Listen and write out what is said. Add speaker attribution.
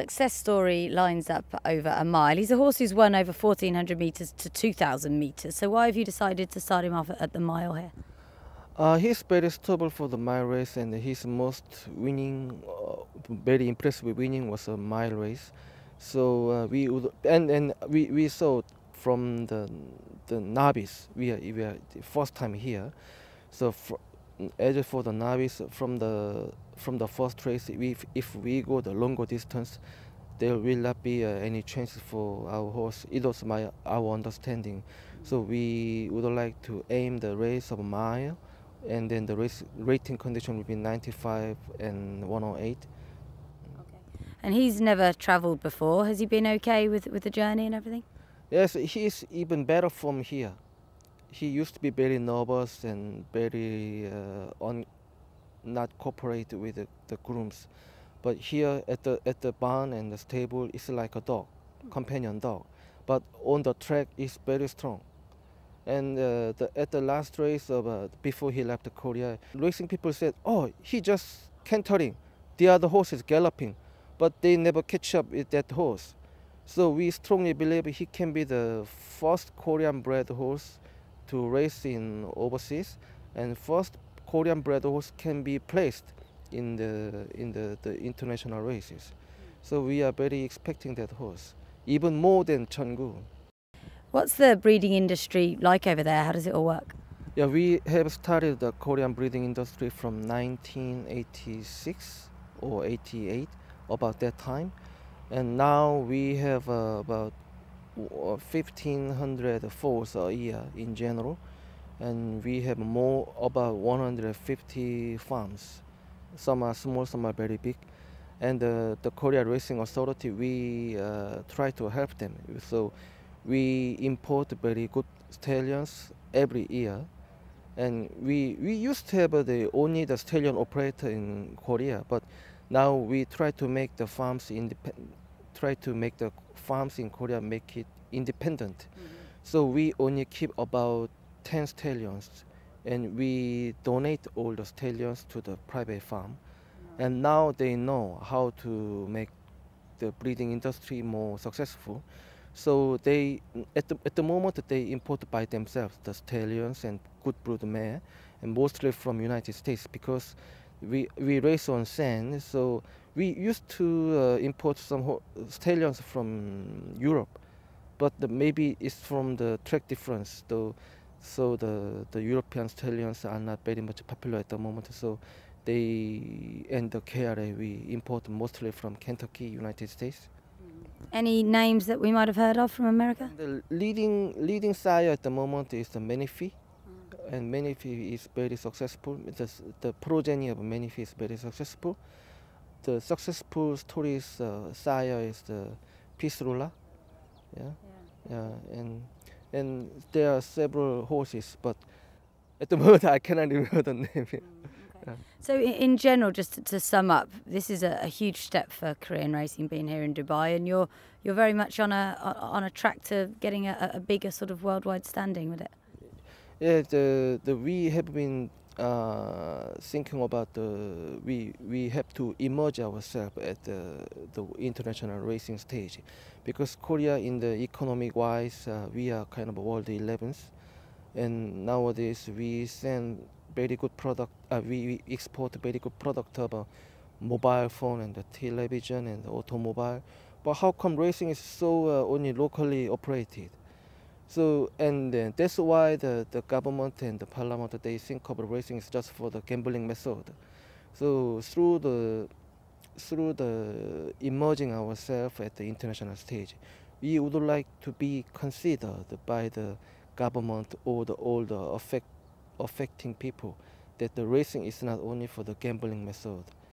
Speaker 1: success story lines up over a mile. He's a horse who's won over 1,400 metres to 2,000 metres. So why have you decided to start him off at the mile here?
Speaker 2: He's very stable for the mile race, and his most winning, very impressive winning was a mile race. So we saw from the novice. We are the first time here. So as for the novice, from the first race, if we go the longer distance, there will not be any chances for our horse. It was our understanding. So we would like to aim the race of a mile, and then the rating condition will be 95 and 108.
Speaker 1: Okay. And he's never travelled before. Has he been okay with the journey and everything?
Speaker 2: Yes, he's even better from here. He used to be very nervous and very not cooperate with the grooms. But here at the barn and the stable, it's like a dog, companion dog. But on the track, it's very strong. And at the last race before he left Korea, racing people said, "Oh, he just cantering. The other horse is galloping," but they never catch up with that horse. So we strongly believe he can be the first Korean-bred horse to race in overseas, and first Korean-bred horse can be placed in the international races. So we are very expecting that horse, even more than Cheongu.
Speaker 1: What's the breeding industry like over there? How does it all work?
Speaker 2: Yeah, we have started the Korean breeding industry from 1986 or 88, about that time. And now we have about 1,500 foals a year in general. And we have about 150 farms. Some are small, some are very big. And the Korea Racing Authority, we try to help them. So we import very good stallions every year, and we used to have only the stallion operator in Korea, but now we try to make the farms in Korea make it independent. Mm-hmm. So we only keep about 10 stallions, and we donate all the stallions to the private farm. Mm-hmm. And now they know how to make the breeding industry more successful. So they, at the moment, they import by themselves the stallions and good brood mare, and mostly from United States, because we race on sand. So we used to import some stallions from Europe, but maybe it's from the track difference. So the European stallions are not very much popular at the moment. So they and the KRA we import mostly from Kentucky, United States.
Speaker 1: Any names that we might have heard of from America?
Speaker 2: The leading sire at the moment is the Menifee, and Menifee is very successful. The progeny of Menifee is very successful. The successful stories sire is the Pisrula, and there are several horses, but at the moment I cannot remember the name.
Speaker 1: Okay. So in general, just to sum up, this is a huge step for Korean racing being here in Dubai, and you're very much on a track to getting a bigger sort of worldwide standing with it.
Speaker 2: Yeah, we have been thinking about we have to emerge ourselves at the international racing stage, because Korea in the economic wise we are kind of world 11th, and nowadays we send very good product. We export very good product of mobile phone and the television and the automobile. But how come racing is so only locally operated? So and that's why the government and the parliament, they think of racing is just for the gambling method. So through the emerging ourselves at the international stage, we would like to be considered by the government or all the affecting people that the racing is not only for the gambling method.